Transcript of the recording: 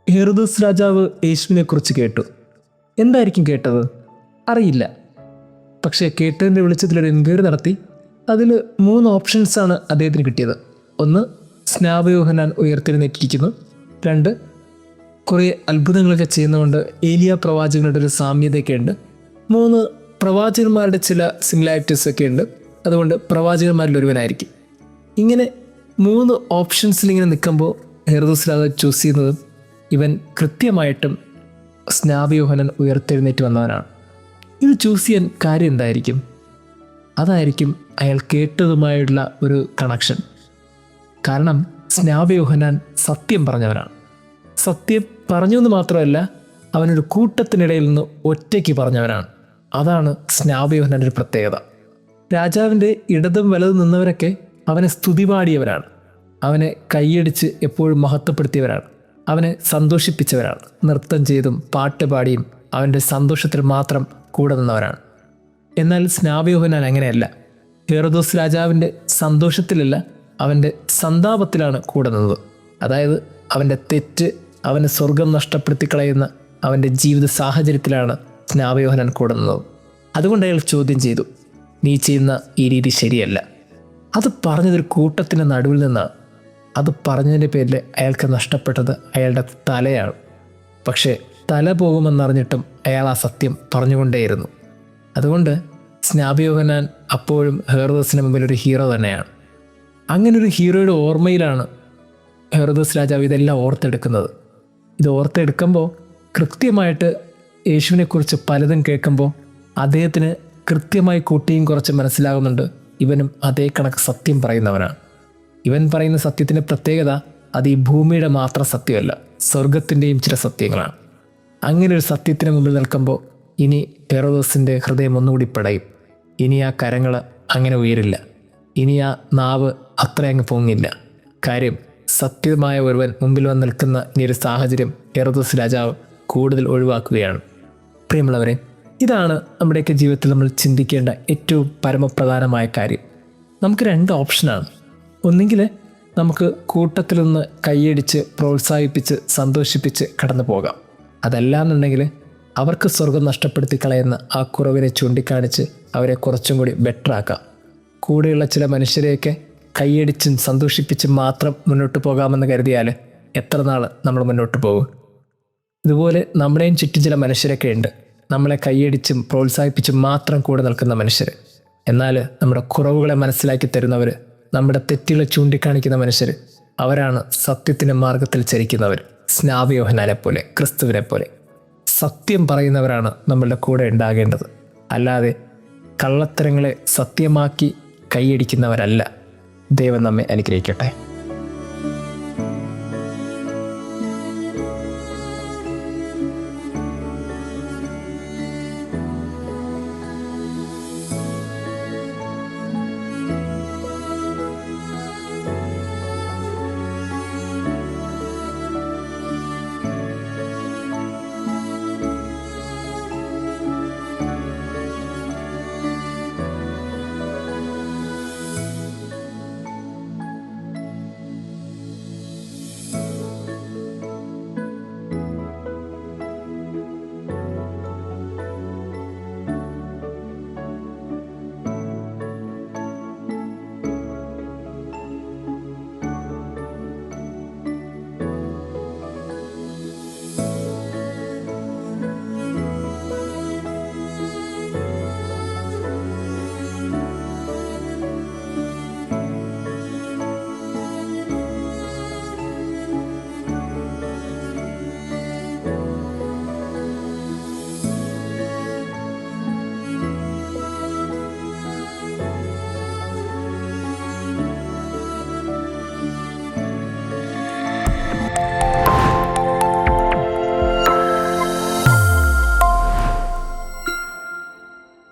ഹെറോദോസ് രാജാവ് യേശുവിനെ കുറിച്ച് കേട്ടു. എന്തായിരിക്കും കേട്ടത് അറിയില്ല. പക്ഷേ കേട്ടതിൻ്റെ വെളിച്ചത്തിലൊരു എൻക്വയറി നടത്തി. അതിൽ 3 ഓപ്ഷൻസാണ് അദ്ദേഹത്തിന് കിട്ടിയത്. 1, സ്നാപയോഹന്നാൻ ഉയർത്തെഴുന്നേറ്റിരിക്കുന്നു. 2, കുറേ അത്ഭുതങ്ങളൊക്കെ ചെയ്യുന്നതുകൊണ്ട് ഏലിയ പ്രവാചകനുടെ ഒരു സാമ്യതയൊക്കെ ഉണ്ട്. 3, പ്രവാചകന്മാരുടെ ചില സിമിലാരിറ്റീസ് ഒക്കെ ഉണ്ട്, അതുകൊണ്ട് പ്രവാചകന്മാരിൽ ഒരുവനായിരിക്കും. ഇങ്ങനെ 3 ഓപ്ഷൻസിൽ ഇങ്ങനെ നിൽക്കുമ്പോൾ ഹെറോദോസ് രാജാവ് ചൂസ് ചെയ്യുന്നത് ഇവൻ കൃത്യമായിട്ടും സ്നാപയോഹന്നാൻ ഉയർത്തെഴുന്നേറ്റ് വന്നവനാണ്. ഇത് ചൂസ് ചെയ്യാൻ കാര്യം എന്തായിരിക്കും? അതായിരിക്കും അയാൾ കേട്ടതുമായുള്ള ഒരു കണക്ഷൻ. കാരണം സ്നാപയോഹന്നാൻ സത്യം പറഞ്ഞവനാണ്. സത്യം പറഞ്ഞു എന്ന് മാത്രമല്ല, അവനൊരു കൂട്ടത്തിനിടയിൽ നിന്ന് ഒറ്റയ്ക്ക് പറഞ്ഞവനാണ്. അതാണ് സ്നാപയോഹന്നാൻ്റെ ഒരു പ്രത്യേകത. രാജാവിൻ്റെ ഇടതും വലതും നിന്നവരൊക്കെ അവനെ സ്തുതി പാടിയവരാണ്. അവനെ കൈയടിച്ച് എപ്പോഴും മഹത്വപ്പെടുത്തിയവരാണ്. അവനെ സന്തോഷിപ്പിച്ചവരാണ്. നൃത്തം ചെയ്തും പാട്ട് പാടിയും അവൻ്റെ സന്തോഷത്തിൽ മാത്രം കൂടെ നിന്നവരാണ്. എന്നാൽ സ്നാപയോഹന്നാൻ അങ്ങനെയല്ല. ഹെറോദോസ് രാജാവിൻ്റെ സന്തോഷത്തിലല്ല, അവൻ്റെ സന്താപത്തിലാണ് കൂടെ നിന്നത്. അതായത് അവൻ്റെ തെറ്റ് അവന് സ്വർഗം നഷ്ടപ്പെടുത്തി കളയുന്ന അവൻ്റെ ജീവിത സാഹചര്യത്തിലാണ് സ്നാപയോഹന്നാൻ കൂടെ നിന്നത്. അതുകൊണ്ട് അയാൾ ചോദ്യം ചെയ്തു, നീ ചെയ്യുന്ന ഈ രീതി ശരിയല്ല. അത് പറഞ്ഞതൊരു കൂട്ടത്തിൻ്റെ നടുവിൽ നിന്നാണ്. അത് പറഞ്ഞതിൻ്റെ പേരിൽ അയാൾക്ക് നഷ്ടപ്പെട്ടത് അയാളുടെ തലയാണ്. പക്ഷേ തല പോകുമെന്നറിഞ്ഞിട്ടും അയാൾ ആ സത്യം പറഞ്ഞുകൊണ്ടേയിരുന്നു. അതുകൊണ്ട് സ്നാപയോഹന്നാൻ അപ്പോഴും ഹെറോദോസിന് മുമ്പിൽ ഒരു ഹീറോ തന്നെയാണ്. അങ്ങനൊരു ഹീറോയുടെ ഓർമ്മയിലാണ് ഹെറോദോസ് രാജാവ് ഇതെല്ലാം ഓർത്തെടുക്കുന്നത്. ഇത് ഓർത്തെടുക്കുമ്പോൾ കൃത്യമായിട്ട് യേശുവിനെക്കുറിച്ച് പലതും കേൾക്കുമ്പോൾ അദ്ദേഹത്തിന് കൃത്യമായി കൂട്ടിയും കുറച്ച് മനസ്സിലാകുന്നുണ്ട്, ഇവനും അതേ കണക്ക് സത്യം പറയുന്നവനാണ്. ഇവൻ പറയുന്ന സത്യത്തിൻ്റെ പ്രത്യേകത അത് ഈ ഭൂമിയുടെ മാത്രം സത്യമല്ല, സ്വർഗത്തിൻ്റെയും ചില സത്യങ്ങളാണ്. അങ്ങനെ ഒരു സത്യത്തിന് മുമ്പിൽ നിൽക്കുമ്പോൾ ഇനി ഹെറോദോസിൻ്റെ ഹൃദയം ഒന്നുകൂടി പിടയും. ഇനി ആ കരങ്ങൾ അങ്ങനെ ഉയരില്ല, ഇനി ആ നാവ് അത്ര അങ്ങ് പൊങ്ങില്ല. കാര്യം സത്യമായ ഒരുവൻ മുമ്പിൽ വന്ന് നിൽക്കുന്ന ഈ ഒരു സാഹചര്യം ഹെറോദോസ് രാജാവ് കൂടുതൽ ഒഴിവാക്കുകയാണ്. പ്രിയമുള്ളവരെ, ഇതാണ് നമ്മുടെയൊക്കെ ജീവിതത്തിൽ നമ്മൾ ചിന്തിക്കേണ്ട ഏറ്റവും പരമപ്രധാനമായ കാര്യം. നമുക്ക് 2 ഓപ്ഷനാണ്. ഒന്നെങ്കിൽ നമുക്ക് കൂട്ടത്തിൽ നിന്ന് കൈയടിച്ച് പ്രോത്സാഹിപ്പിച്ച് സന്തോഷിപ്പിച്ച് കടന്നു പോകാം. അതല്ലാന്നുണ്ടെങ്കിൽ അവർക്ക് സ്വർഗം നഷ്ടപ്പെടുത്തി കളയുന്ന ആ കുറവിനെ ചൂണ്ടിക്കാണിച്ച് അവരെ കുറച്ചും കൂടി ബെറ്ററാക്കാം. കൂടെയുള്ള ചില മനുഷ്യരെയൊക്കെ കൈയടിച്ചും സന്തോഷിപ്പിച്ചും മാത്രം മുന്നോട്ട് പോകാമെന്ന് കരുതിയാൽ എത്ര നാൾ നമ്മൾ മുന്നോട്ട് പോകും? ഇതുപോലെ നമ്മുടെയും ചുറ്റും ചില മനുഷ്യരൊക്കെ ഉണ്ട്, നമ്മളെ കൈയടിച്ചും പ്രോത്സാഹിപ്പിച്ചും മാത്രം കൂടെ നിൽക്കുന്ന മനുഷ്യർ. എന്നാൽ നമ്മുടെ കുറവുകളെ മനസ്സിലാക്കി തരുന്നവർ, നമ്മുടെ തെറ്റുകളെ ചൂണ്ടിക്കാണിക്കുന്ന മനുഷ്യർ, അവരാണ് സത്യത്തിൻ്റെ മാർഗത്തിൽ ചരിക്കുന്നവർ. സ്നാപയോഹന്നാനെ പോലെ, ക്രിസ്തുവിനെ പോലെ സത്യം പറയുന്നവരാണ് നമ്മളുടെ കൂടെ ഉണ്ടാകേണ്ടത്. അല്ലാതെ കള്ളത്തരങ്ങളെ സത്യമാക്കി കൈയടിക്കുന്നവരല്ല. ദൈവം നമ്മെ അനുഗ്രഹിക്കട്ടെ.